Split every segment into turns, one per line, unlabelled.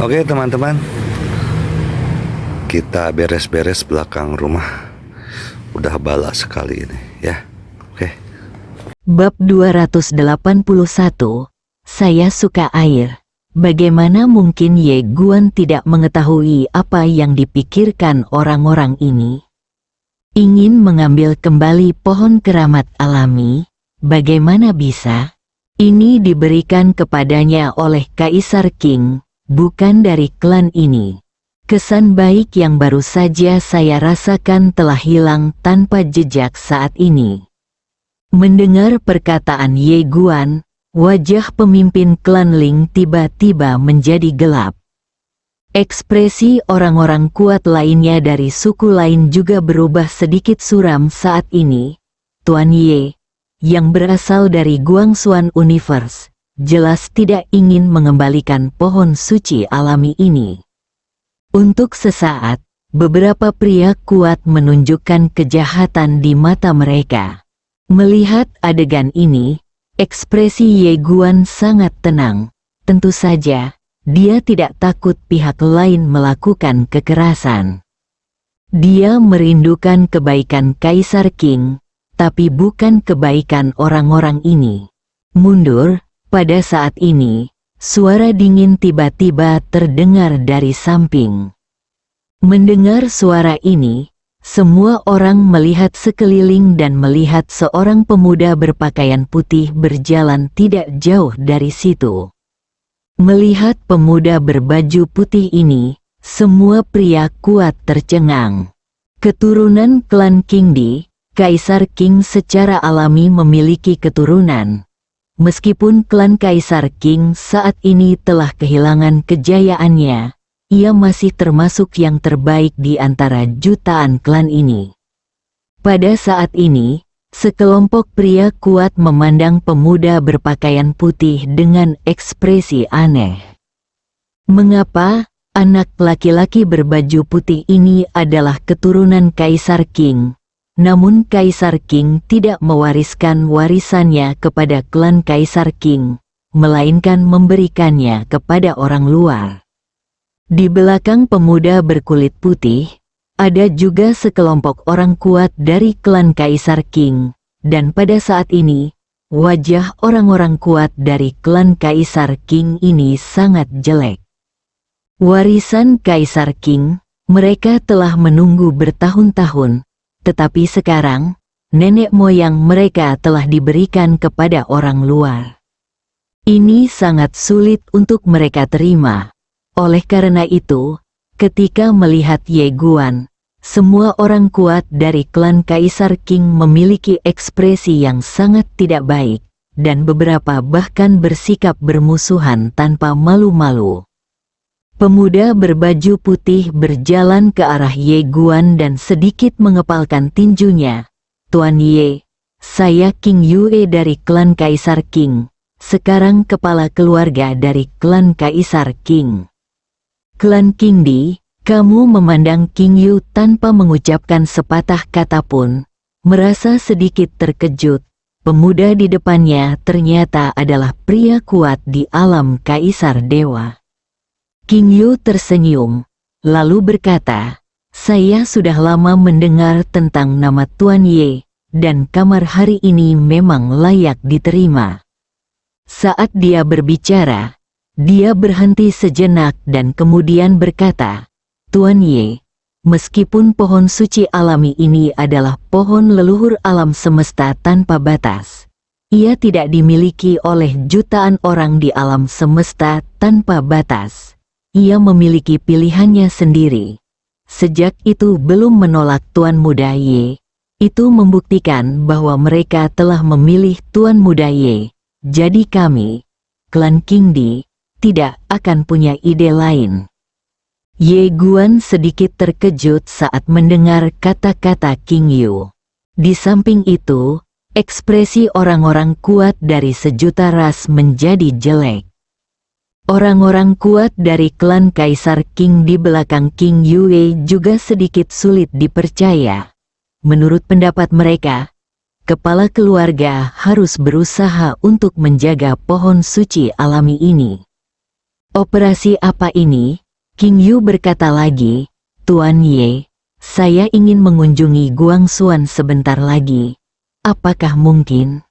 Oke teman-teman, kita beres-beres belakang rumah. Udah bala sekali ini ya. Oke.
Bab 281. Saya suka air. Bagaimana mungkin Ye Guan tidak mengetahui apa yang dipikirkan orang-orang ini? Ingin mengambil kembali pohon keramat alami? Bagaimana bisa? Ini diberikan kepadanya oleh Kaisar Qing, bukan dari klan ini. Kesan baik yang baru saja saya rasakan telah hilang tanpa jejak saat ini. Mendengar perkataan Ye Guan, wajah pemimpin klan Ling tiba-tiba menjadi gelap. Ekspresi orang-orang kuat lainnya dari suku lain juga berubah sedikit suram saat ini. Tuan Ye, yang berasal dari Guangxuan Universe, jelas tidak ingin mengembalikan pohon suci alami ini. Untuk sesaat, beberapa pria kuat menunjukkan kejahatan di mata mereka. Melihat adegan ini, ekspresi Ye Guan sangat tenang. Tentu saja, dia tidak takut pihak lain melakukan kekerasan. Dia merindukan kebaikan Kaisar Qing, tapi bukan kebaikan orang-orang ini. Mundur, pada saat ini, suara dingin tiba-tiba terdengar dari samping. Mendengar suara ini, semua orang melihat sekeliling dan melihat seorang pemuda berpakaian putih berjalan tidak jauh dari situ. Melihat pemuda berbaju putih ini, semua pria kuat tercengang. Keturunan klan Qingdi, Kaisar Qing secara alami memiliki keturunan. Meskipun klan Kaisar Qing saat ini telah kehilangan kejayaannya, ia masih termasuk yang terbaik di antara jutaan klan ini. Pada saat ini, sekelompok pria kuat memandang pemuda berpakaian putih dengan ekspresi aneh. Mengapa anak laki-laki berbaju putih ini adalah keturunan Kaisar Qing? Namun Kaisar Qing tidak mewariskan warisannya kepada klan Kaisar Qing, melainkan memberikannya kepada orang luar. Di belakang pemuda berkulit putih, ada juga sekelompok orang kuat dari klan Kaisar Qing, dan pada saat ini, wajah orang-orang kuat dari klan Kaisar Qing ini sangat jelek. Warisan Kaisar Qing, mereka telah menunggu bertahun-tahun, tetapi sekarang, nenek moyang mereka telah diberikan kepada orang luar. Ini sangat sulit untuk mereka terima. Oleh karena itu, ketika melihat Ye Guan, semua orang kuat dari klan Kaisar Qing memiliki ekspresi yang sangat tidak baik, dan beberapa bahkan bersikap bermusuhan tanpa malu-malu. Pemuda berbaju putih berjalan ke arah Ye Guan dan sedikit mengepalkan tinjunya. Tuan Ye, saya Qing Yue dari klan Kaisar Qing, sekarang kepala keluarga dari klan Kaisar Qing. Klan Qingdi, kamu memandang Qing Yu tanpa mengucapkan sepatah kata pun. Merasa sedikit terkejut, pemuda di depannya ternyata adalah pria kuat di alam Kaisar Dewa. Qing Yu tersenyum, lalu berkata, saya sudah lama mendengar tentang nama Tuan Ye, dan kamar hari ini memang layak diterima. Saat dia berbicara, dia berhenti sejenak dan kemudian berkata, Tuan Ye, meskipun pohon suci alami ini adalah pohon leluhur alam semesta tanpa batas, ia tidak dimiliki oleh jutaan orang di alam semesta tanpa batas. Ia memiliki pilihannya sendiri. Sejak itu belum menolak Tuan Muda Ye. Itu membuktikan bahwa mereka telah memilih Tuan Muda Ye. Jadi kami, klan Qingdi, tidak akan punya ide lain. Ye Guan sedikit terkejut saat mendengar kata-kata Qing Yu. Di samping itu, ekspresi orang-orang kuat dari sejuta ras menjadi jelek. Orang-orang kuat dari klan Kaisar Qing di belakang Qing Yue juga sedikit sulit dipercaya. Menurut pendapat mereka, kepala keluarga harus berusaha untuk menjaga pohon suci alami ini. Operasi apa ini? King Yu berkata lagi, Tuan Ye, saya ingin mengunjungi Guangxuan sebentar lagi. Apakah mungkin?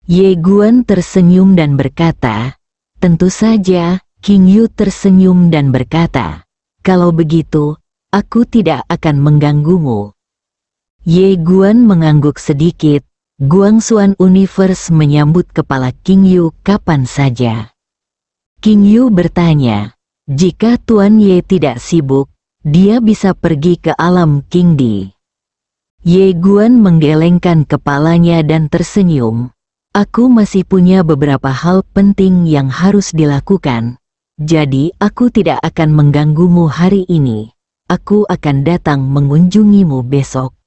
Ye Guan tersenyum dan berkata, tentu saja. King Yu tersenyum dan berkata, kalau begitu, aku tidak akan mengganggumu. Ye Guan mengangguk sedikit. Guangxuan Universe menyambut kepala King Yu kapan saja. King Yu bertanya, jika Tuan Ye tidak sibuk, dia bisa pergi ke alam King Di. Ye Guan menggelengkan kepalanya dan tersenyum. Aku masih punya beberapa hal penting yang harus dilakukan. Jadi aku tidak akan mengganggumu hari ini. Aku akan datang mengunjungimu besok.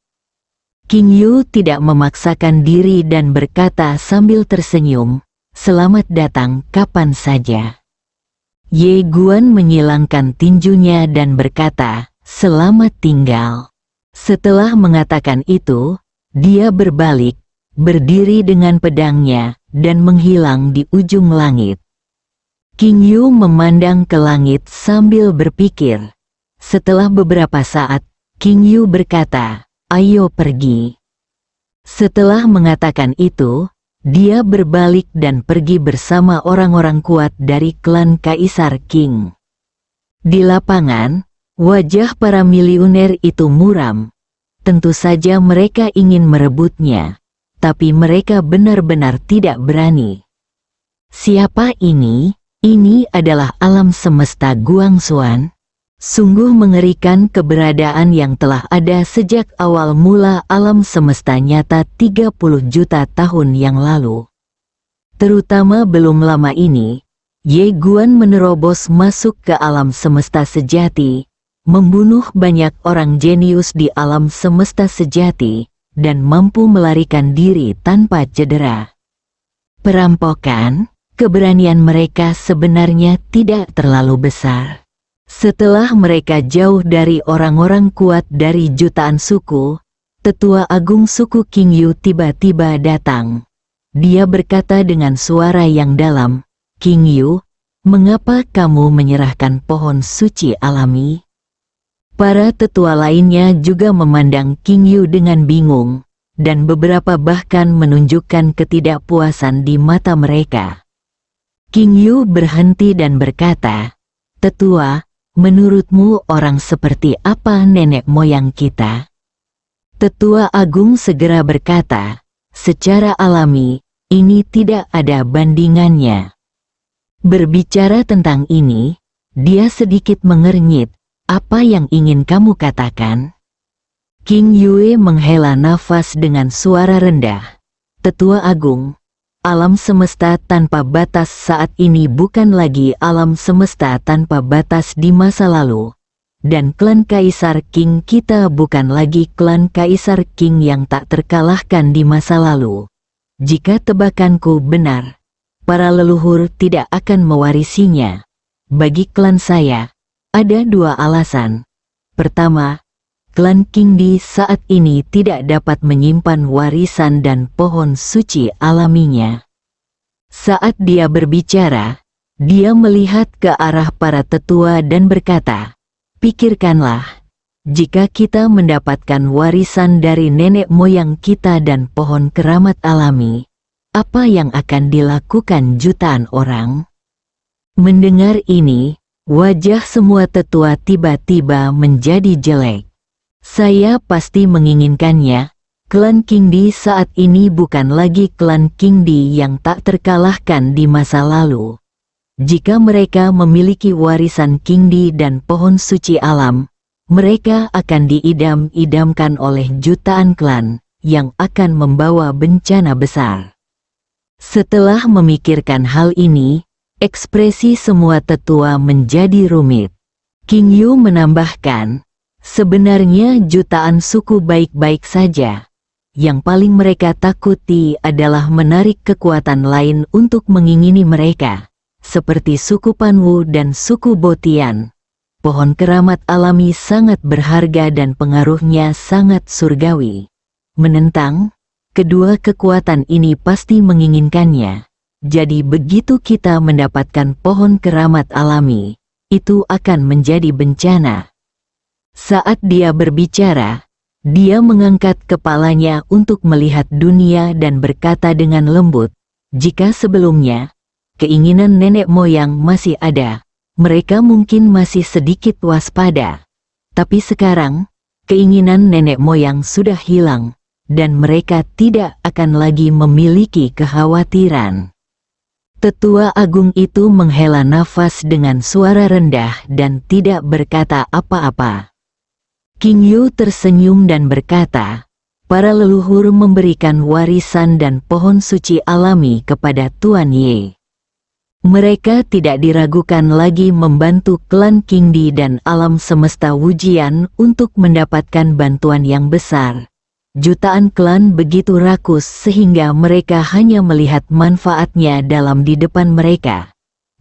King Yu tidak memaksakan diri dan berkata sambil tersenyum, selamat datang kapan saja. Ye Guan menyilangkan tinjunya dan berkata, selamat tinggal. Setelah mengatakan itu, dia berbalik, berdiri dengan pedangnya, dan menghilang di ujung langit. King Yu memandang ke langit sambil berpikir. Setelah beberapa saat, King Yu berkata, ayo pergi. Setelah mengatakan itu, dia berbalik dan pergi bersama orang-orang kuat dari klan Kaisar Qing. Di lapangan, wajah para miliuner itu muram. Tentu saja mereka ingin merebutnya, tapi mereka benar-benar tidak berani. Siapa ini? Ini adalah alam semesta Guangxuan. Sungguh mengerikan keberadaan yang telah ada sejak awal mula alam semesta nyata 30 juta tahun yang lalu. Terutama belum lama ini, Ye Guan menerobos masuk ke alam semesta sejati, membunuh banyak orang jenius di alam semesta sejati, dan mampu melarikan diri tanpa cedera. Perampokan? Keberanian mereka sebenarnya tidak terlalu besar. Setelah mereka jauh dari orang-orang kuat dari jutaan suku, Tetua Agung suku King Yu tiba-tiba datang. Dia berkata dengan suara yang dalam, King Yu, mengapa kamu menyerahkan pohon suci alami? Para tetua lainnya juga memandang King Yu dengan bingung, dan beberapa bahkan menunjukkan ketidakpuasan di mata mereka. King Yu berhenti dan berkata, Tetua, menurutmu orang seperti apa nenek moyang kita? Tetua Agung segera berkata, secara alami, ini tidak ada bandingannya. Berbicara tentang ini, dia sedikit mengernyit, apa yang ingin kamu katakan? King Yue menghela nafas dengan suara rendah. Tetua Agung, alam semesta tanpa batas saat ini bukan lagi alam semesta tanpa batas di masa lalu. Dan klan Kaisar Qing kita bukan lagi klan Kaisar Qing yang tak terkalahkan di masa lalu. Jika tebakanku benar, para leluhur tidak akan mewarisinya. Bagi klan saya, ada dua alasan. Pertama, klan Qing di saat ini tidak dapat menyimpan warisan dan pohon suci alaminya. Saat dia berbicara, dia melihat ke arah para tetua dan berkata, pikirkanlah, jika kita mendapatkan warisan dari nenek moyang kita dan pohon keramat alami, apa yang akan dilakukan jutaan orang? Mendengar ini, wajah semua tetua tiba-tiba menjadi jelek. Saya pasti menginginkannya. Klan Qing Di saat ini bukan lagi klan Qing Di yang tak terkalahkan di masa lalu. Jika mereka memiliki warisan Qing Di dan pohon suci alam, mereka akan diidam-idamkan oleh jutaan klan yang akan membawa bencana besar. Setelah memikirkan hal ini, ekspresi semua tetua menjadi rumit. King Yu menambahkan, sebenarnya jutaan suku baik-baik saja. Yang paling mereka takuti adalah menarik kekuatan lain untuk mengingini mereka, seperti suku Panwu dan suku Botian. Pohon keramat alami sangat berharga dan pengaruhnya sangat surgawi. Menentang, kedua kekuatan ini pasti menginginkannya. Jadi begitu kita mendapatkan pohon keramat alami, itu akan menjadi bencana. Saat dia berbicara, dia mengangkat kepalanya untuk melihat dunia dan berkata dengan lembut, jika sebelumnya keinginan nenek moyang masih ada, mereka mungkin masih sedikit waspada. Tapi sekarang, keinginan nenek moyang sudah hilang, dan mereka tidak akan lagi memiliki kekhawatiran. Tetua agung itu menghela nafas dengan suara rendah dan tidak berkata apa-apa. King Yu tersenyum dan berkata, para leluhur memberikan warisan dan pohon suci alami kepada Tuan Ye. Mereka tidak diragukan lagi membantu klan Qingdi dan alam semesta Wujian untuk mendapatkan bantuan yang besar. Jutaan klan begitu rakus sehingga mereka hanya melihat manfaatnya dalam di depan mereka.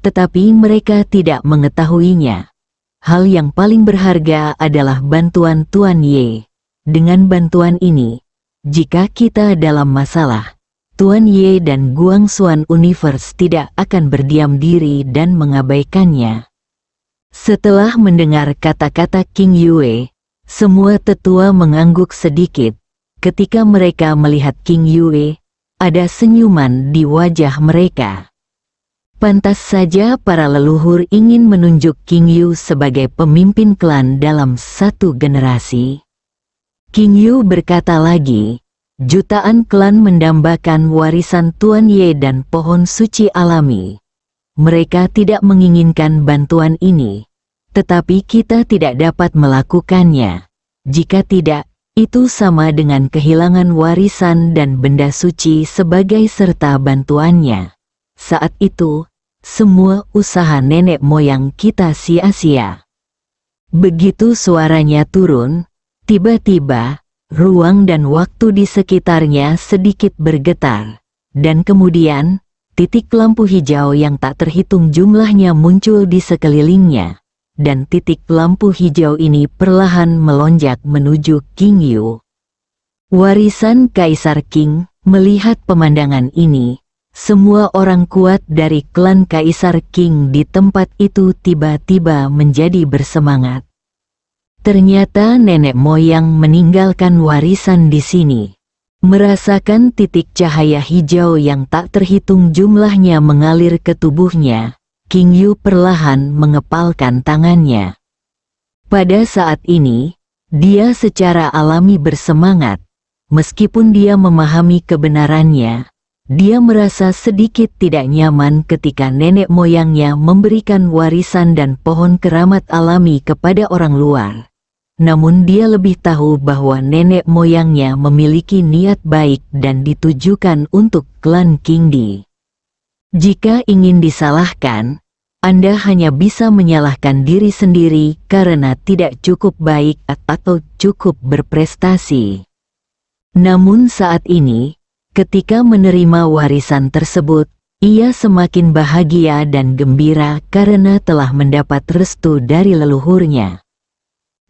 Tetapi mereka tidak mengetahuinya. Hal yang paling berharga adalah bantuan Tuan Ye. Dengan bantuan ini, jika kita dalam masalah, Tuan Ye dan Guangxuan Universe tidak akan berdiam diri dan mengabaikannya. Setelah mendengar kata-kata King Yue, semua tetua mengangguk sedikit. Ketika mereka melihat King Yue, ada senyuman di wajah mereka. Pantas saja para leluhur ingin menunjuk King Yu sebagai pemimpin klan dalam satu generasi. King Yu berkata lagi, jutaan klan mendambakan warisan Tuan Ye dan pohon suci alami. Mereka tidak menginginkan bantuan ini, tetapi kita tidak dapat melakukannya. Jika tidak, itu sama dengan kehilangan warisan dan benda suci sebagai serta bantuannya. Saat itu, semua usaha nenek moyang kita sia-sia. Begitu suaranya turun, tiba-tiba, ruang dan waktu di sekitarnya sedikit bergetar. Dan kemudian, titik lampu hijau yang tak terhitung jumlahnya muncul di sekelilingnya. Dan titik lampu hijau ini perlahan melonjak menuju King Yu. Warisan Kaisar Qing. Melihat pemandangan ini, semua orang kuat dari klan Kaisar Qing di tempat itu tiba-tiba menjadi bersemangat. Ternyata nenek moyang meninggalkan warisan di sini. Merasakan titik cahaya hijau yang tak terhitung jumlahnya mengalir ke tubuhnya, King Yu perlahan mengepalkan tangannya. Pada saat ini, dia secara alami bersemangat. Meskipun dia memahami kebenarannya, dia merasa sedikit tidak nyaman ketika nenek moyangnya memberikan warisan dan pohon keramat alami kepada orang luar. Namun dia lebih tahu bahwa nenek moyangnya memiliki niat baik dan ditujukan untuk klan Qingdi. Jika ingin disalahkan, Anda hanya bisa menyalahkan diri sendiri karena tidak cukup baik atau cukup berprestasi. Namun saat ini, ketika menerima warisan tersebut, ia semakin bahagia dan gembira karena telah mendapat restu dari leluhurnya.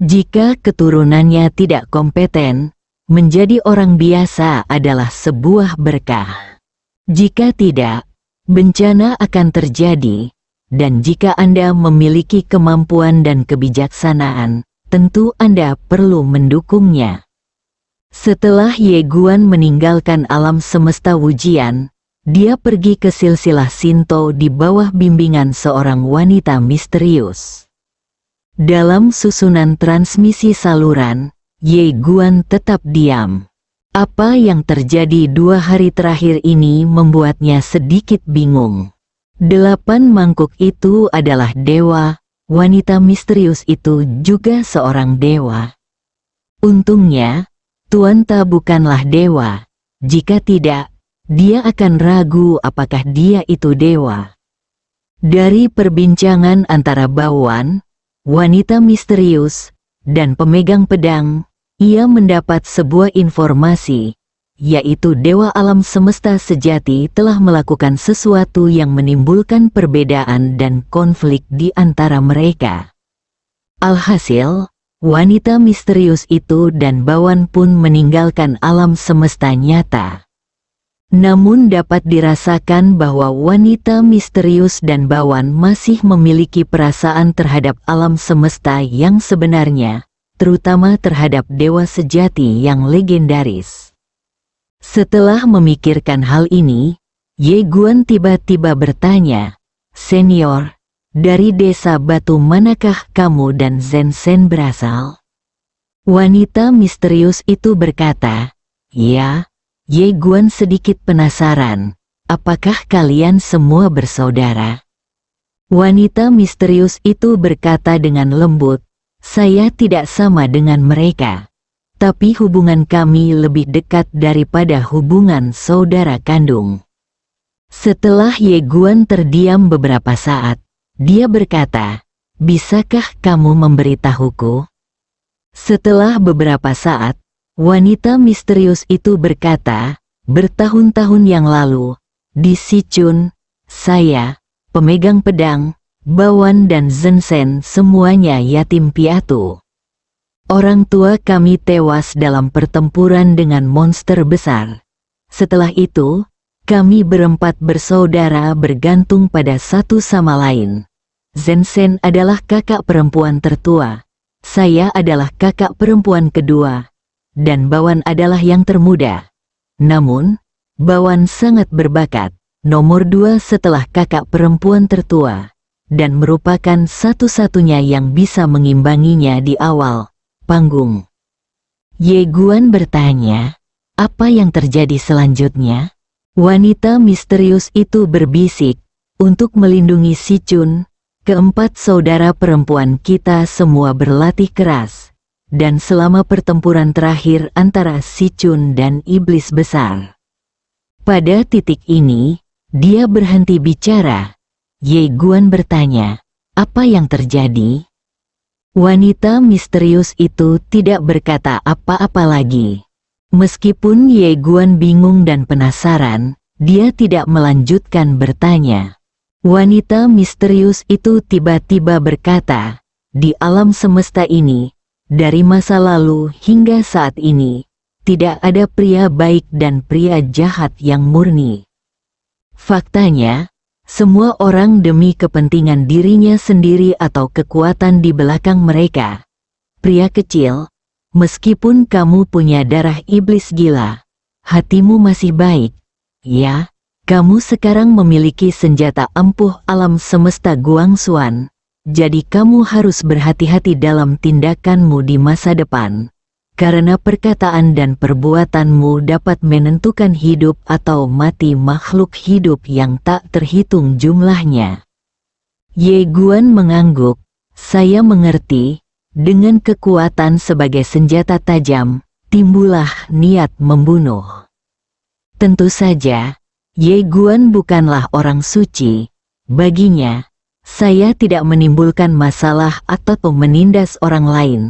Jika keturunannya tidak kompeten, menjadi orang biasa adalah sebuah berkah. Jika tidak, bencana akan terjadi, dan jika Anda memiliki kemampuan dan kebijaksanaan, tentu Anda perlu mendukungnya. Setelah Ye Guan meninggalkan alam semesta Wujian, dia pergi ke silsilah Shinto di bawah bimbingan seorang wanita misterius. Dalam susunan transmisi saluran, Ye Guan tetap diam. Apa yang terjadi 2 hari terakhir ini membuatnya sedikit bingung. 8 mangkuk itu adalah dewa, wanita misterius itu juga seorang dewa. Untungnya, Tuan Ta bukanlah dewa. Jika tidak, dia akan ragu apakah dia itu dewa. Dari perbincangan antara Bawan, wanita misterius, dan pemegang pedang, ia mendapat sebuah informasi, yaitu Dewa Alam Semesta Sejati telah melakukan sesuatu yang menimbulkan perbedaan dan konflik di antara mereka. Alhasil, wanita misterius itu dan Bawan pun meninggalkan alam semesta nyata. Namun dapat dirasakan bahwa wanita misterius dan Bawan masih memiliki perasaan terhadap alam semesta yang sebenarnya, terutama terhadap dewa sejati yang legendaris. Setelah memikirkan hal ini, Ye Guan tiba-tiba bertanya, "Senior, dari desa Batu manakah kamu dan Zhen berasal?" Wanita misterius itu berkata, "Ya." Ye Guan sedikit penasaran, "Apakah kalian semua bersaudara?" Wanita misterius itu berkata dengan lembut, "Saya tidak sama dengan mereka, tapi hubungan kami lebih dekat daripada hubungan saudara kandung." Setelah Ye Guan terdiam beberapa saat, dia berkata, "Bisakah kamu memberitahuku?" Setelah beberapa saat, wanita misterius itu berkata, "Bertahun-tahun yang lalu, di Sichun, saya, pemegang pedang, Bawan dan Zhen semuanya yatim piatu. Orang tua kami tewas dalam pertempuran dengan monster besar. Setelah itu, kami berempat bersaudara bergantung pada satu sama lain. Zhen adalah kakak perempuan tertua, saya adalah kakak perempuan kedua, dan Bawan adalah yang termuda. Namun, Bawan sangat berbakat, nomor 2 setelah kakak perempuan tertua, dan merupakan satu-satunya yang bisa mengimbanginya di awal panggung." Ye Guan bertanya, "Apa yang terjadi selanjutnya?" Wanita misterius itu berbisik, "Untuk melindungi Sichun, keempat saudara perempuan kita semua berlatih keras. Dan selama pertempuran terakhir antara Sichun dan Iblis Besar." Pada titik ini, dia berhenti bicara. Ye Guan bertanya, "Apa yang terjadi?" Wanita misterius itu tidak berkata apa-apa lagi. Meskipun Ye Guan bingung dan penasaran, dia tidak melanjutkan bertanya. Wanita misterius itu tiba-tiba berkata, "Di alam semesta ini, dari masa lalu hingga saat ini, tidak ada pria baik dan pria jahat yang murni. Faktanya, semua orang demi kepentingan dirinya sendiri atau kekuatan di belakang mereka. Pria kecil, meskipun kamu punya darah iblis gila, hatimu masih baik. Ya, kamu sekarang memiliki senjata ampuh alam semesta Guangxuan. Jadi kamu harus berhati-hati dalam tindakanmu di masa depan, karena perkataan dan perbuatanmu dapat menentukan hidup atau mati makhluk hidup yang tak terhitung jumlahnya." Ye Guan mengangguk, "Saya mengerti, dengan kekuatan sebagai senjata tajam, timbullah niat membunuh." Tentu saja, Ye Guan bukanlah orang suci. Baginya, saya tidak menimbulkan masalah atau menindas orang lain.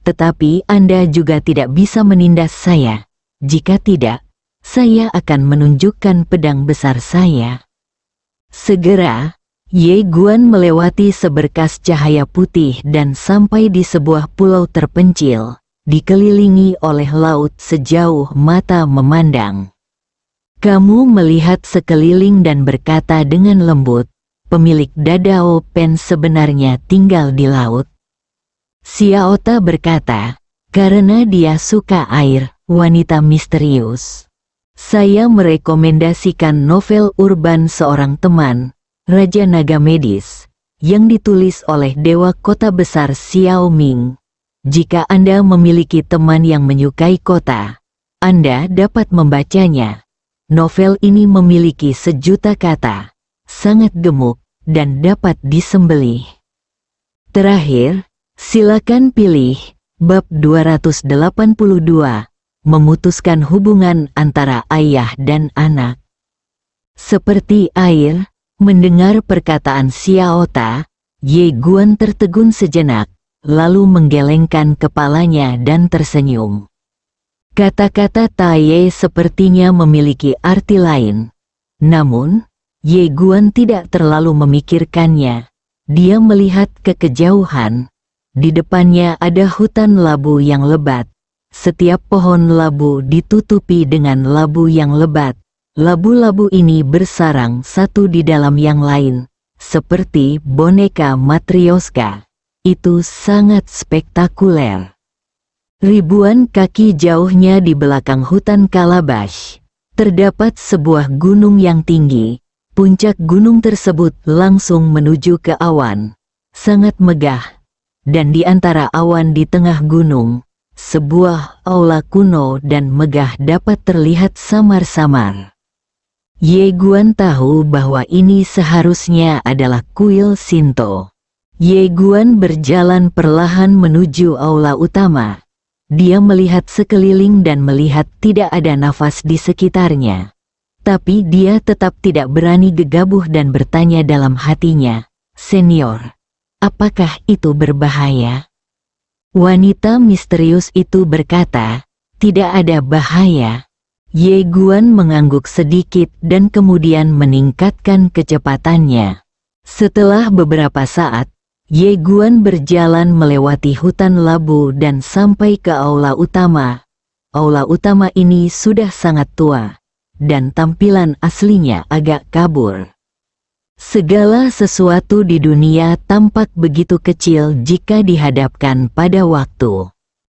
Tetapi Anda juga tidak bisa menindas saya. Jika tidak, saya akan menunjukkan pedang besar saya. Segera, Ye Guan melewati seberkas cahaya putih dan sampai di sebuah pulau terpencil, dikelilingi oleh laut sejauh mata memandang. Kamu melihat sekeliling dan berkata dengan lembut, "Pemilik Dadao Pen sebenarnya tinggal di laut." Xiaota berkata, "Karena dia suka air." Wanita misterius. "Saya merekomendasikan novel urban seorang teman, Raja Naga Medis, yang ditulis oleh Dewa Kota Besar Xiao Ming. Jika Anda memiliki teman yang menyukai kota, Anda dapat membacanya. Novel ini memiliki 1.000.000 kata, sangat gemuk, dan dapat disembelih. Terakhir, silakan pilih bab 282, memutuskan hubungan antara ayah dan anak." Seperti air, mendengar perkataan Xiaota, Ye Guan tertegun sejenak, lalu menggelengkan kepalanya dan tersenyum. Kata-kata Taye sepertinya memiliki arti lain. Namun, Ye Guan tidak terlalu memikirkannya. Dia melihat ke kejauhan. Di depannya ada hutan labu yang lebat. Setiap pohon labu ditutupi dengan labu yang lebat, Labu-labu ini bersarang satu di dalam yang lain, seperti boneka Matryoshka. Itu sangat spektakuler. Ribuan kaki jauhnya di belakang hutan Kalabash, terdapat sebuah gunung yang tinggi. Puncak gunung tersebut langsung menuju ke awan, sangat megah. Dan di antara awan di tengah gunung, sebuah aula kuno dan megah dapat terlihat samar-samar. Ye Guan tahu bahwa ini seharusnya adalah kuil Shinto. Ye Guan berjalan perlahan menuju aula utama. Dia melihat sekeliling dan melihat tidak ada nafas di sekitarnya. Tapi dia tetap tidak berani gegabah dan bertanya dalam hatinya, "Senior, apakah itu berbahaya?" Wanita misterius itu berkata, "Tidak ada bahaya." Ye Guan mengangguk sedikit dan kemudian meningkatkan kecepatannya. Setelah beberapa saat, Ye Guan berjalan melewati hutan labu dan sampai ke aula utama. Aula utama ini sudah sangat tua, dan tampilan aslinya agak kabur. Segala sesuatu di dunia tampak begitu kecil jika dihadapkan pada waktu.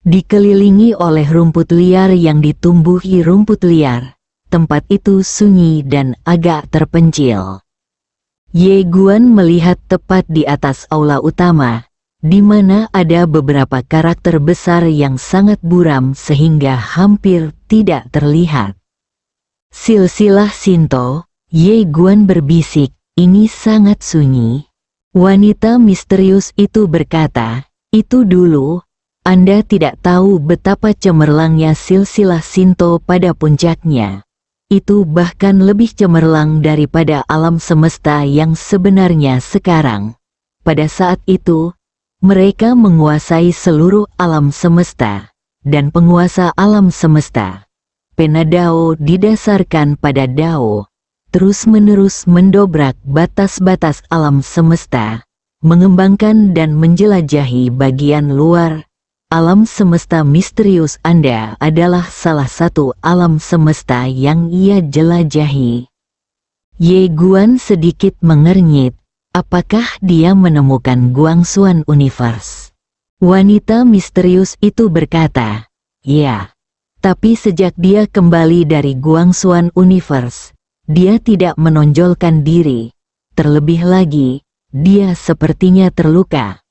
Dikelilingi oleh rumput liar yang ditumbuhi rumput liar, tempat itu sunyi dan agak terpencil. Ye Guan melihat tepat di atas aula utama, di mana ada beberapa karakter besar yang sangat buram sehingga hampir tidak terlihat. "Silsilah Shinto," Ye Guan berbisik, "ini sangat sunyi." Wanita misterius itu berkata, "Itu dulu, Anda tidak tahu betapa cemerlangnya silsilah Shinto pada puncaknya. Itu bahkan lebih cemerlang daripada alam semesta yang sebenarnya sekarang. Pada saat itu, mereka menguasai seluruh alam semesta, dan penguasa alam semesta. Pena Dao didasarkan pada Dao, terus-menerus mendobrak batas-batas alam semesta, mengembangkan dan menjelajahi bagian luar. Alam semesta misterius Anda adalah salah satu alam semesta yang ia jelajahi." Ye Guan sedikit mengernyit. Apakah dia menemukan Guangxuan Universe? Wanita misterius itu berkata, "Ya." Tapi sejak dia kembali dari Guangxuan Universe, dia tidak menonjolkan diri. Terlebih lagi, dia sepertinya terluka.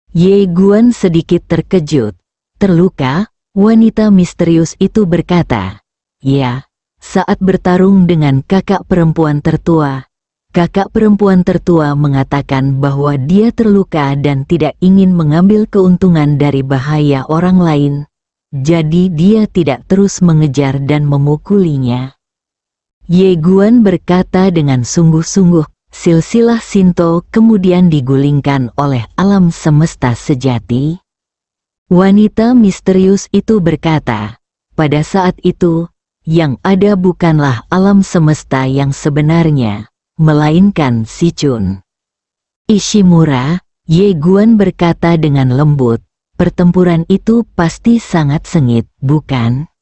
Ye Guan sedikit terkejut. "Terluka?" Wanita misterius itu berkata. "Ya, saat bertarung dengan kakak perempuan tertua." Kakak perempuan tertua mengatakan bahwa dia terluka dan tidak ingin mengambil keuntungan dari bahaya orang lain. Jadi dia tidak terus mengejar dan memukulinya. Ye Guan berkata dengan sungguh-sungguh, "Silsilah Shinto kemudian digulingkan oleh alam semesta sejati?" Wanita misterius itu berkata, "Pada saat itu, yang ada bukanlah alam semesta yang sebenarnya, melainkan Sichun." "Ishimura," Ye Guan berkata dengan lembut, "pertempuran itu pasti sangat sengit, bukan?"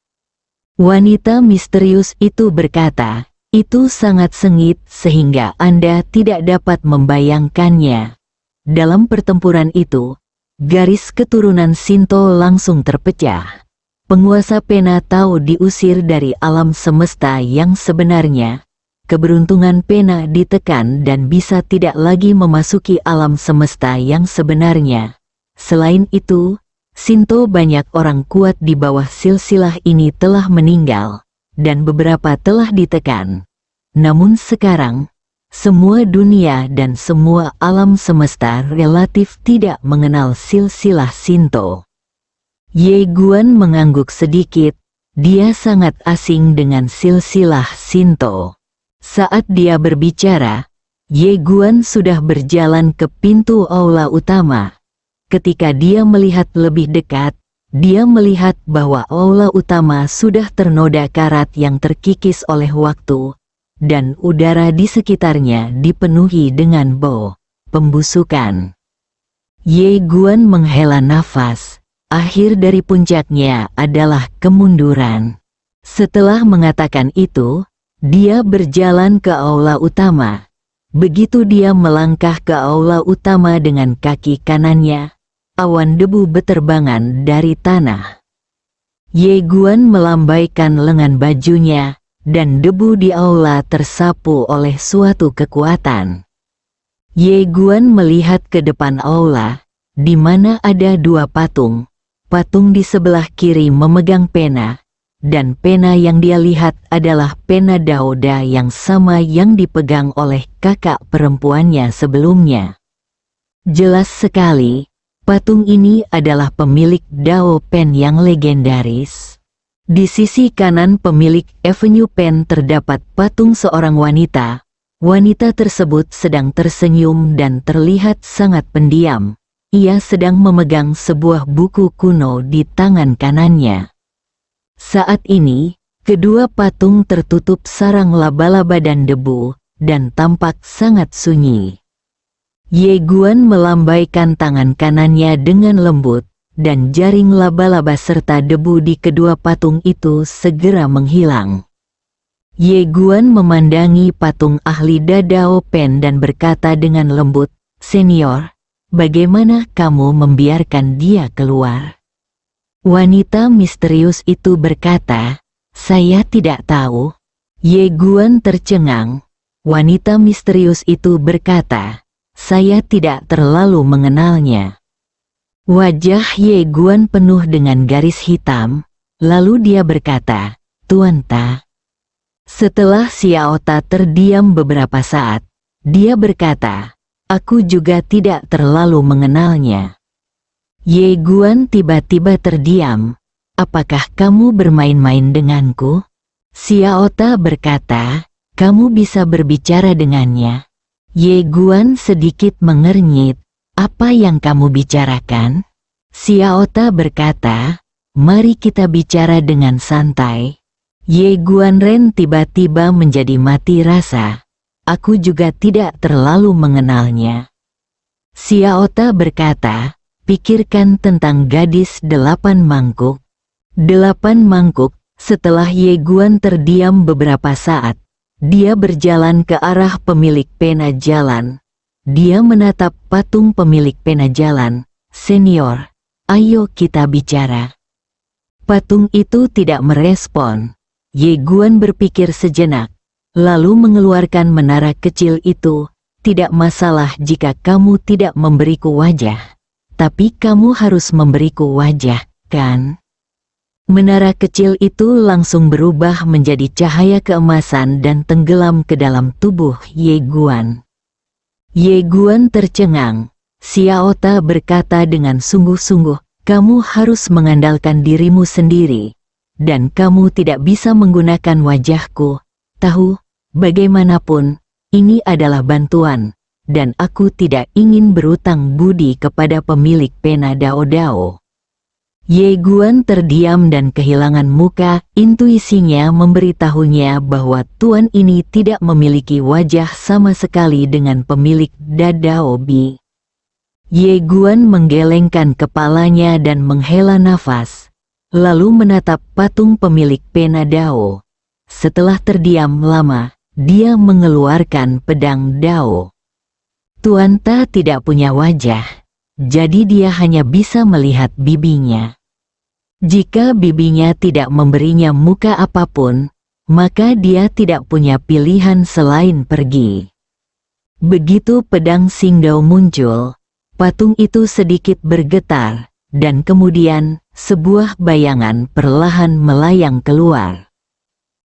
Wanita misterius itu berkata, "Itu sangat sengit sehingga Anda tidak dapat membayangkannya." Dalam pertempuran itu, garis keturunan Shinto langsung terpecah. Penguasa Pena Tao diusir dari alam semesta yang sebenarnya. Keberuntungan Pena ditekan dan bisa tidak lagi memasuki alam semesta yang sebenarnya. Selain itu, Shinto banyak orang kuat di bawah silsilah ini telah meninggal, dan beberapa telah ditekan. Namun sekarang, semua dunia dan semua alam semesta relatif tidak mengenal silsilah Shinto. Ye Guan mengangguk sedikit, dia sangat asing dengan silsilah Shinto. Saat dia berbicara, Ye Guan sudah berjalan ke pintu aula utama. Ketika dia melihat lebih dekat, dia melihat bahwa aula utama sudah ternoda karat yang terkikis oleh waktu, dan udara di sekitarnya dipenuhi dengan bau pembusukan. Ye Guan menghela nafas. Akhir dari puncaknya adalah kemunduran. Setelah mengatakan itu, Dia berjalan ke aula utama. Begitu dia melangkah ke aula utama dengan kaki kanannya, awan debu beterbangan dari tanah. Ye Guan melambaikan lengan bajunya, dan debu di aula tersapu oleh suatu kekuatan. Ye Guan melihat ke depan aula, di mana ada dua patung. Patung di sebelah kiri memegang pena, dan pena yang dia lihat adalah pena Daoda yang sama yang dipegang oleh kakak perempuannya sebelumnya. Jelas sekali, patung ini adalah pemilik Dao Pen yang legendaris. Di sisi kanan pemilik Avenue Pen terdapat patung seorang wanita. Wanita tersebut sedang tersenyum dan terlihat sangat pendiam. Ia sedang memegang sebuah buku kuno di tangan kanannya. Saat ini, kedua patung tertutup sarang laba-laba dan debu, dan tampak sangat sunyi. Ye Guan melambaikan tangan kanannya dengan lembut, dan jaring laba-laba serta debu di kedua patung itu segera menghilang. Ye Guan memandangi patung ahli Dadao Pen dan berkata dengan lembut, "Senior, bagaimana kamu membiarkan dia keluar?" Wanita misterius itu berkata, "Saya tidak tahu." Ye Guan tercengang. Wanita misterius itu berkata, "Saya tidak terlalu mengenalnya." Wajah Ye Guan penuh dengan garis hitam, lalu dia berkata, "Tuan Ta." Setelah Xiao Ta terdiam beberapa saat, dia berkata, "Aku juga tidak terlalu mengenalnya." Ye Guan tiba-tiba terdiam. "Apakah kamu bermain-main denganku?" Xiao Ta berkata, "Kamu bisa berbicara dengannya." Ye Guan sedikit mengernyit. "Apa yang kamu bicarakan?" Xiao Ta berkata, "Mari kita bicara dengan santai." Ye Guanren tiba-tiba menjadi mati rasa. "Aku juga tidak terlalu mengenalnya." Xiao Ta berkata, "Pikirkan tentang gadis 8 mangkuk." 8 mangkuk. Setelah Ye Guan terdiam beberapa saat, dia berjalan ke arah pemilik pena jalan. Dia menatap patung pemilik pena jalan. "Senior, ayo kita bicara." Patung itu tidak merespon. Ye Guan berpikir sejenak, lalu mengeluarkan menara kecil itu. "Tidak masalah jika kamu tidak memberiku wajah. Tapi kamu harus memberiku wajah, kan?" Menara kecil itu langsung berubah menjadi cahaya keemasan dan tenggelam ke dalam tubuh Ye Guan. Ye Guan tercengang. Xiao Ta berkata dengan sungguh-sungguh, "Kamu harus mengandalkan dirimu sendiri. Dan kamu tidak bisa menggunakan wajahku. Tahu, bagaimanapun, ini adalah bantuan. Dan aku tidak ingin berutang budi kepada pemilik pena Dao-Dao." Ye Guan terdiam dan kehilangan muka. Intuisinya memberitahunya bahwa tuan ini tidak memiliki wajah sama sekali dengan pemilik Dadao Bi. Ye Guan menggelengkan kepalanya dan menghela nafas, lalu menatap patung pemilik pena Dao. Setelah terdiam lama, dia mengeluarkan pedang Dao. Tuan Ta tidak punya wajah, jadi dia hanya bisa melihat bibinya. Jika bibinya tidak memberinya muka apapun, maka dia tidak punya pilihan selain pergi. Begitu pedang Xingdao muncul, patung itu sedikit bergetar, dan kemudian sebuah bayangan perlahan melayang keluar.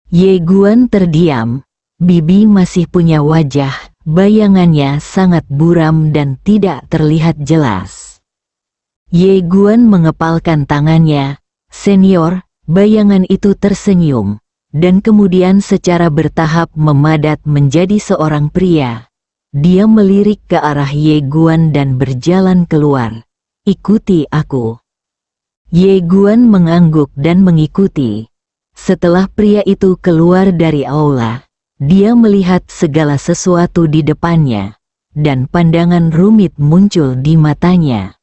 Ye Guan terdiam. Bibi masih punya wajah, bayangannya sangat buram dan tidak terlihat jelas. Ye Guan mengepalkan tangannya. "Senior," bayangan itu tersenyum, dan kemudian secara bertahap memadat menjadi seorang pria. Dia melirik ke arah Ye Guan dan berjalan keluar. "Ikuti aku." Ye Guan mengangguk dan mengikuti. Setelah pria itu keluar dari aula, dia melihat segala sesuatu di depannya, dan pandangan rumit muncul di matanya.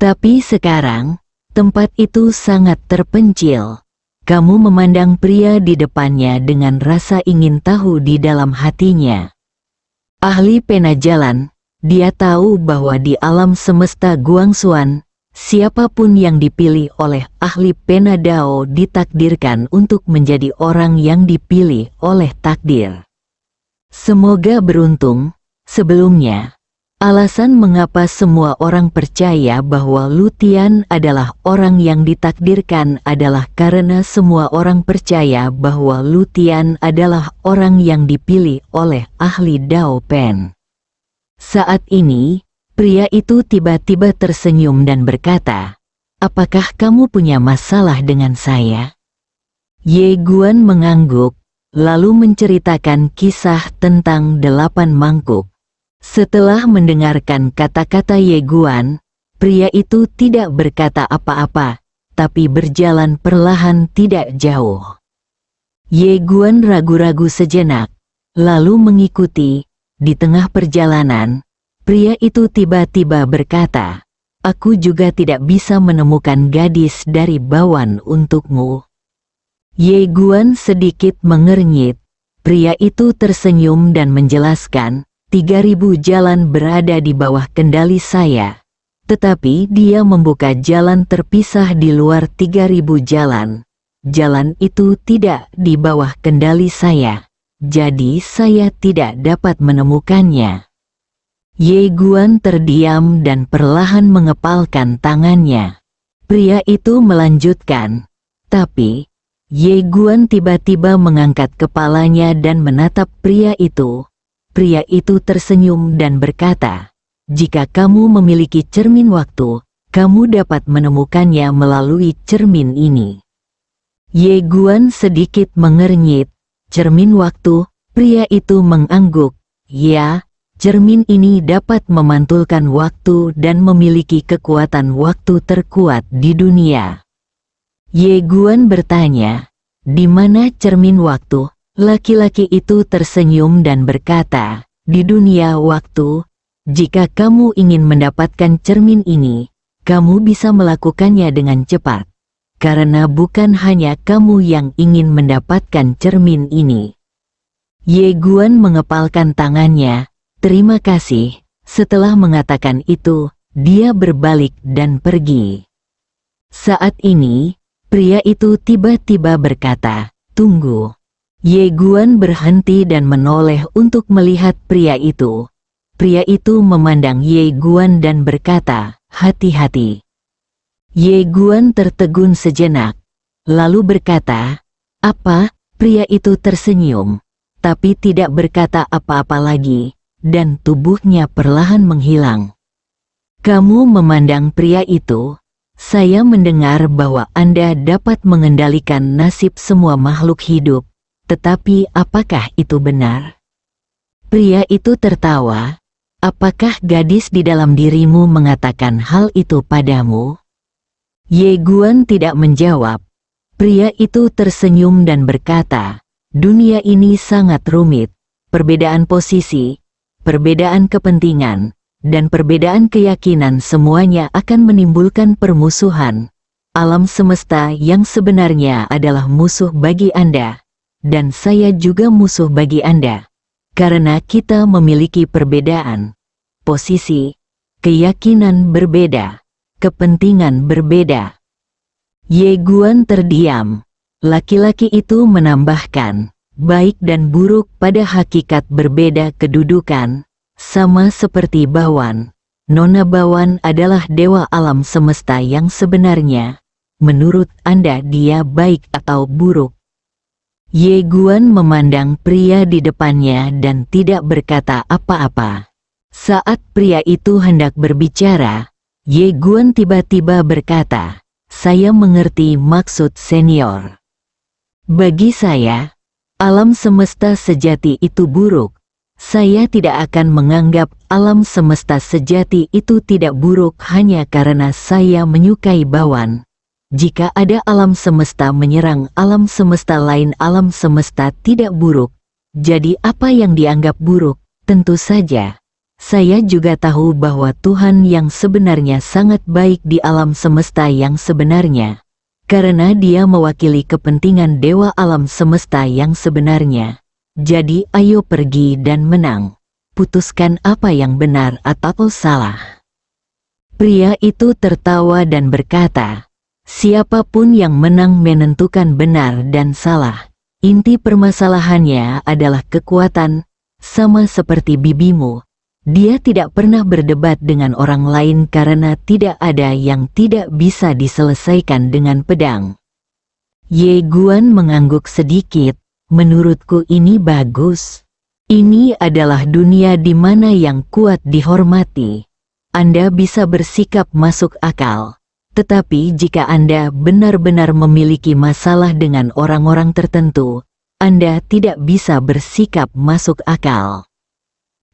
Tapi sekarang, tempat itu sangat terpencil. Kamu memandang pria di depannya dengan rasa ingin tahu di dalam hatinya. Ahli pena jalan, dia tahu bahwa di alam semesta Guangxuan, siapapun yang dipilih oleh ahli pena Dao ditakdirkan untuk menjadi orang yang dipilih oleh takdir. Semoga beruntung. Sebelumnya, alasan mengapa semua orang percaya bahwa Lu Tian adalah orang yang ditakdirkan adalah karena semua orang percaya bahwa Lu Tian adalah orang yang dipilih oleh ahli Dao Pen. Saat ini, pria itu tiba-tiba tersenyum dan berkata, "Apakah kamu punya masalah dengan saya?" Ye Guan mengangguk, lalu menceritakan kisah tentang 8 mangkuk. Setelah mendengarkan kata-kata Ye Guan, pria itu tidak berkata apa-apa, tapi berjalan perlahan tidak jauh. Ye Guan ragu-ragu sejenak, lalu mengikuti. Di tengah perjalanan, pria itu tiba-tiba berkata, "Aku juga tidak bisa menemukan gadis dari Bawan untukmu." Ye Guan sedikit mengernyit. Pria itu tersenyum dan menjelaskan, 3.000 jalan berada di bawah kendali saya. Tetapi dia membuka jalan terpisah di luar 3.000 jalan. Jalan itu tidak di bawah kendali saya. Jadi saya tidak dapat menemukannya. Ye Guan terdiam dan perlahan mengepalkan tangannya. Pria itu melanjutkan. Tapi, Ye Guan tiba-tiba mengangkat kepalanya dan menatap pria itu. Pria itu tersenyum dan berkata, "Jika kamu memiliki cermin waktu, kamu dapat menemukannya melalui cermin ini." Ye Guan sedikit mengernyit. Cermin waktu, pria itu mengangguk. Ya, cermin ini dapat memantulkan waktu dan memiliki kekuatan waktu terkuat di dunia. Ye Guan bertanya, "Di mana cermin waktu?" Laki-laki itu tersenyum dan berkata, "Di dunia waktu, jika kamu ingin mendapatkan cermin ini, kamu bisa melakukannya dengan cepat. Karena bukan hanya kamu yang ingin mendapatkan cermin ini." Ye Guan mengepalkan tangannya, "Terima kasih." Setelah mengatakan itu, dia berbalik dan pergi. Saat ini, pria itu tiba-tiba berkata, "Tunggu." Ye Guan berhenti dan menoleh untuk melihat pria itu. Pria itu memandang Ye Guan dan berkata, "Hati-hati." Ye Guan tertegun sejenak, lalu berkata, "Apa?" Pria itu tersenyum, tapi tidak berkata apa-apa lagi, dan tubuhnya perlahan menghilang. "Kamu memandang pria itu? Saya mendengar bahwa Anda dapat mengendalikan nasib semua makhluk hidup. Tetapi apakah itu benar?" Pria itu tertawa. "Apakah gadis di dalam dirimu mengatakan hal itu padamu?" Ye Guan tidak menjawab. Pria itu tersenyum dan berkata, "Dunia ini sangat rumit. Perbedaan posisi, perbedaan kepentingan, dan perbedaan keyakinan semuanya akan menimbulkan permusuhan. Alam semesta yang sebenarnya adalah musuh bagi Anda. Dan saya juga musuh bagi Anda, karena kita memiliki perbedaan, posisi, keyakinan berbeda, kepentingan berbeda." Ye Guan terdiam. Laki-laki itu menambahkan, "Baik dan buruk pada hakikat berbeda kedudukan, sama seperti Bawan. Nona Bawan adalah dewa alam semesta yang sebenarnya. Menurut Anda dia baik atau buruk?" Ye Guan memandang pria di depannya dan tidak berkata apa-apa. Saat pria itu hendak berbicara, Ye Guan tiba-tiba berkata, "Saya mengerti maksud senior. Bagi saya, alam semesta sejati itu buruk. Saya tidak akan menganggap alam semesta sejati itu tidak buruk hanya karena saya menyukai Bawan. Jika ada alam semesta menyerang alam semesta lain, alam semesta tidak buruk. Jadi apa yang dianggap buruk? Tentu saja. Saya juga tahu bahwa Tuhan yang sebenarnya sangat baik di alam semesta yang sebenarnya. karena dia mewakili kepentingan dewa alam semesta yang sebenarnya. Jadi ayo pergi dan menang. Putuskan apa yang benar atau salah." Pria itu tertawa dan berkata, "Siapapun yang menang menentukan benar dan salah. Inti permasalahannya adalah kekuatan, sama seperti bibimu. Dia tidak pernah berdebat dengan orang lain karena tidak ada yang tidak bisa diselesaikan dengan pedang." Ye Guan mengangguk sedikit, "Menurutku ini bagus. Ini adalah dunia di mana yang kuat dihormati. Anda bisa bersikap masuk akal. Tetapi jika Anda benar-benar memiliki masalah dengan orang-orang tertentu, Anda tidak bisa bersikap masuk akal.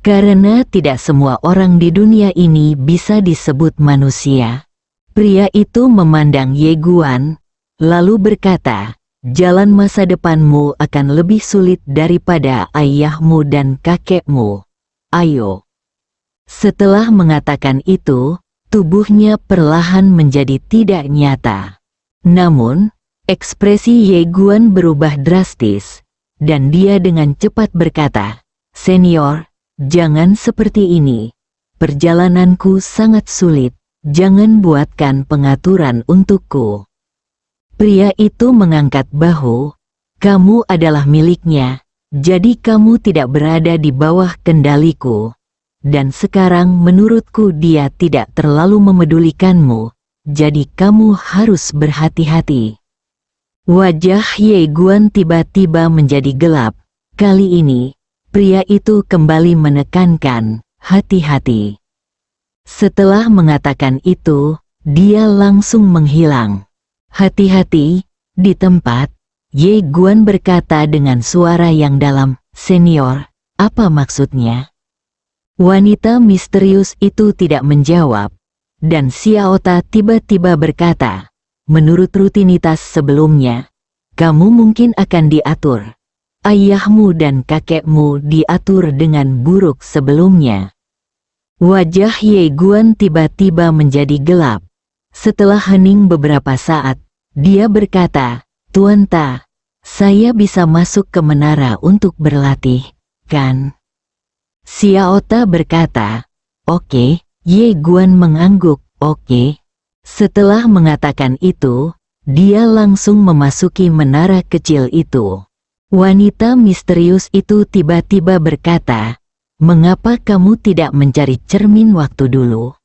Karena tidak semua orang di dunia ini bisa disebut manusia." Pria itu memandang Ye Guan, lalu berkata, "Jalan masa depanmu akan lebih sulit daripada ayahmu dan kakekmu. Ayo." Setelah mengatakan itu, tubuhnya perlahan menjadi tidak nyata. Namun, ekspresi Ye Guan berubah drastis, dan dia dengan cepat berkata, "Senior, jangan seperti ini. Perjalananku sangat sulit, jangan buatkan pengaturan untukku." Pria itu mengangkat bahu, "Kamu adalah miliknya, jadi kamu tidak berada di bawah kendaliku. Dan sekarang menurutku dia tidak terlalu memedulikanmu, jadi kamu harus berhati-hati." Wajah Ye Guan tiba-tiba menjadi gelap. Kali ini, pria itu kembali menekankan, "Hati-hati." Setelah mengatakan itu, dia langsung menghilang. "Hati-hati." Di tempat, Ye Guan berkata dengan suara yang dalam, "Senior, apa maksudnya?" Wanita misterius itu tidak menjawab, dan Xiaota tiba-tiba berkata, "Menurut rutinitas sebelumnya, kamu mungkin akan diatur. Ayahmu dan kakekmu diatur dengan buruk sebelumnya." Wajah Ye Guan tiba-tiba menjadi gelap. Setelah hening beberapa saat, dia berkata, "Tuan Ta, saya bisa masuk ke menara untuk berlatih, kan?" Xiaota berkata, "Oke." Ye Guan mengangguk, "Oke." Setelah mengatakan itu, dia langsung memasuki menara kecil itu. Wanita misterius itu tiba-tiba berkata, "Mengapa kamu tidak mencari cermin waktu dulu?"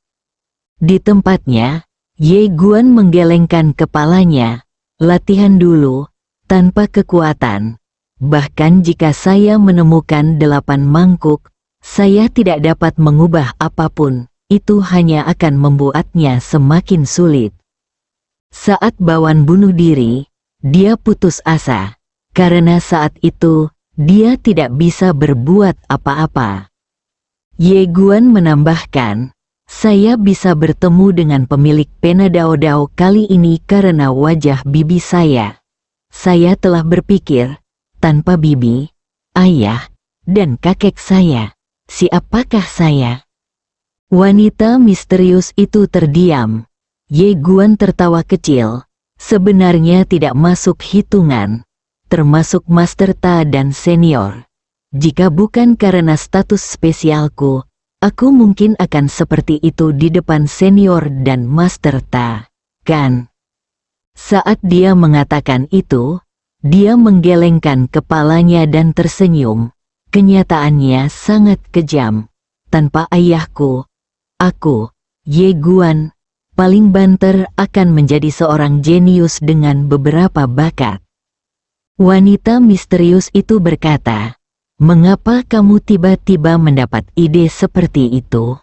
Di tempatnya, Ye Guan menggelengkan kepalanya, "Latihan dulu, tanpa kekuatan. Bahkan jika saya menemukan 8 mangkuk, saya tidak dapat mengubah apapun, itu hanya akan membuatnya semakin sulit." Saat Bawan bunuh diri, dia putus asa, karena saat itu, dia tidak bisa berbuat apa-apa. Ye Guan menambahkan, "Saya bisa bertemu dengan pemilik pena Dao Dao kali ini karena wajah bibi saya. Saya telah berpikir, tanpa bibi, ayah, dan kakek saya, siapakah saya?" Wanita misterius itu terdiam. Ye Guan tertawa kecil. "Sebenarnya tidak masuk hitungan, termasuk Master Ta dan senior. Jika bukan karena status spesialku, aku mungkin akan seperti itu di depan senior dan Master Ta, kan?" Saat dia mengatakan itu, dia menggelengkan kepalanya dan tersenyum. Kenyataannya sangat kejam. Tanpa ayahku, aku, Ye Guan, paling banter akan menjadi seorang jenius dengan beberapa bakat. Wanita misterius itu berkata, "Mengapa kamu tiba-tiba mendapat ide seperti itu?"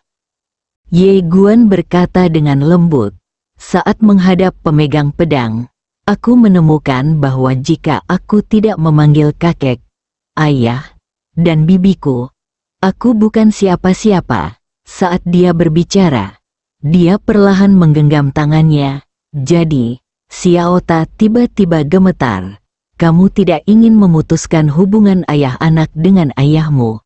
Ye Guan berkata dengan lembut, "Saat menghadap pemegang pedang, aku menemukan bahwa jika aku tidak memanggil kakek, ayah, dan bibiku, aku bukan siapa-siapa." Saat dia berbicara, dia perlahan menggenggam tangannya. "Jadi, Xiaota tiba-tiba gemetar. Kamu tidak ingin memutuskan hubungan ayah anak dengan ayahmu.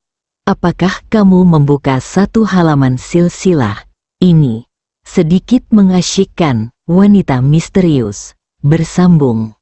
Apakah kamu membuka satu halaman silsilah ini?" Sedikit mengasyikkan, wanita misterius bersambung.